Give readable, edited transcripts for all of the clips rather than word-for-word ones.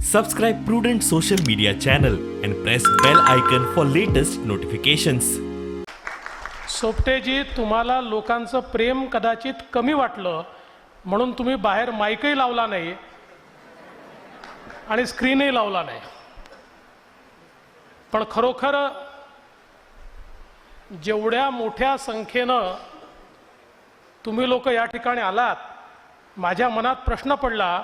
Subscribe Prudent Social Media channel and press bell icon for latest notifications. सोपटेजी, तुम्हाला लोकांचं प्रेम कदाचित कमी वाटलं म्हणून तुम्ही बाहेर माईकही लावला नाही आणि स्क्रीनही लावला नाही. पण खरोखर जेवढ्या मोठ्या संख्येनं तुम्ही लोक या ठिकाणी आलात, माझ्या मनात प्रश्न पडला,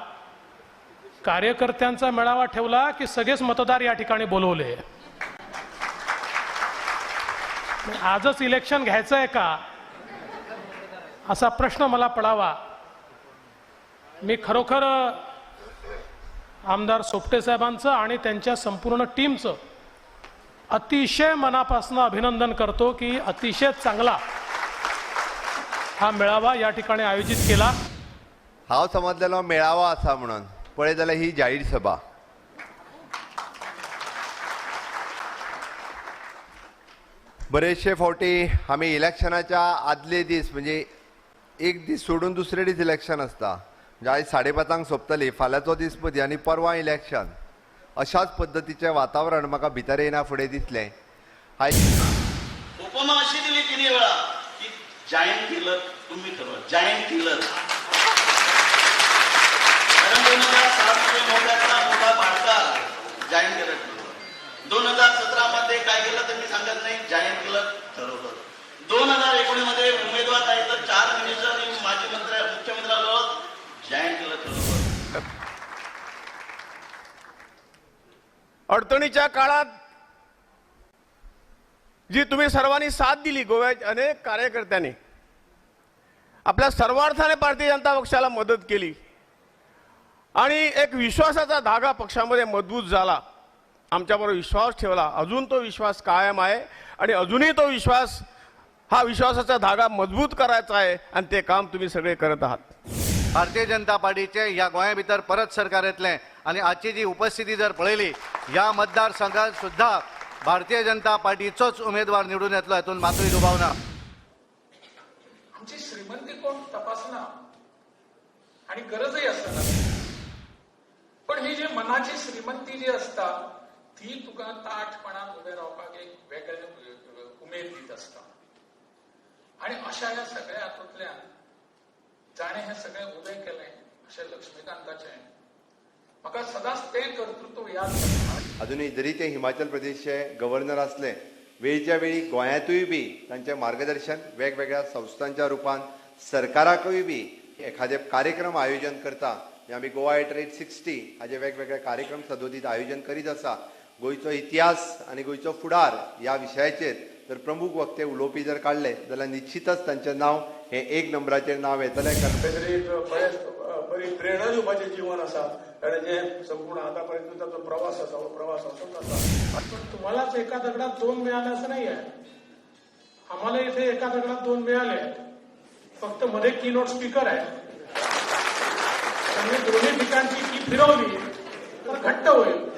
कार्यकर्त्यांचा मेळावा ठेवला की सगळेच मतदार या ठिकाणी बोलवले? आजच इलेक्शन घ्यायचं आहे का असा प्रश्न मला पडावा. मी खरोखर आमदार सोपटे साहेबांचं आणि त्यांच्या संपूर्ण टीमचं अतिशय मनापासून अभिनंदन करतो की अतिशय चांगला हा मेळावा या ठिकाणी आयोजित केला. हांव समजलेलो मेळावा आसा म्हणून, पळय जाल्यार ही जाहीर सभा. बरेचशे फावटी आमी इलेक्शनाच्या आदले दीस म्हणजे एक दीस सोडून दुसरे दीस इलेक्शन आसता. म्हणजे आयज 5:30 सोंपतली, फाल्यांचो दीस मदीं आनी परवा इलेक्शन. अशाच पद्दतीचें वातावरण म्हाका भितर येना फुडें दिसलें. उपमा अशी दिली तिन्ही वेळा की जायंट किलर तुम्ही ठरवा, जायंट किलर. कारण 2007 मध्ये मोठा भारता जायंट किलर ठरवलं. 2017 मध्ये काय केलं तर मी सांगत नाही, जायंट किलर ठरवलं. 2019 मध्ये उमेदवार नाही तर 4 मिनिस्टर आणि माजी मुख्यमंत्र्याला जायंट किलर ठरवलं. अडचणीच्या काळात जी तुम्ही सर्वांनी साथ दिली, गोव्याच्या अनेक कार्यकर्त्यांनी आपल्या सर्वार्थाने भारतीय जनता पक्षाला मदत केली आणि एक विश्वासाचा धागा पक्षामध्ये मजबूत झाला. आमच्याबरोबर विश्वास ठेवला. अजून तो विश्वास कायम आहे आणि अजूनही तो विश्वास, हा विश्वासाचा धागा मजबूत करायचा आहे आणि ते काम तुम्ही सगळे करत आहात. भारतीय जनता पार्टीचे ह्या गोंया भितर परत सरकार येतलें आणि आजची जी उपस्थिती जर पळयली, ह्या मतदारसंघात सुद्धा भारतीय जनता पार्टीचोच उमेदवार निवडून येतलो, हातून मातूय दुबाव ना. आमची श्रीमंती कोण तपासना आणि गरजही असताना, पण ही जी मनाची श्रीमंती जी असता ती तुका ताठपणात उभे रावपाक एक वेगळे उमेद दीत असता. आणि अशा या सगळ्या हातूंतल्यान जाणे हे सगळे उभे केले असे लक्ष्मीकांताचे म्हाका सदांच ते कर्तृत्व याद जाता. अजूनही जरी ते हिमाचल प्रदेशचे गव्हर्नर असले, वेळच्या वेळी गोंयांतूय बी तांचे मार्गदर्शन वेगवेगळ्या संस्थांच्या रुपान सरकाराकूय बी एखादे कार्यक्रम आयोजन करता. आमी गोवा एट रेट 60 हाचे वेगवेगळे कार्यक्रम सदोदीत आयोजन करीत आसा. गोंयचो इतिहास आनी गोंयचो फुडार ह्या विशयाचेर जर प्रमुख वक्ते उलोवपी जर काडले जाल्यार निश्चितच तांचें नांव हे 1 नंबराचेर नांव येतलें. बरी प्रेरणा दिवपाचें जीवन आसा ताणें जें संपूर्ण आतापर्यंत ताचो प्रवास आसा, हो प्रवास असोच आसा. पण तुम्हालाच एका दगडात 2 मिळाले असं नाही आहे. आम्हाला इथे एका दगडात 2 मिळाले, फक्त मध्ये कीनोट स्पीकर आहे. त्यांनी दोन्ही ठिकाणची की फिरवली तर घट्ट होईल.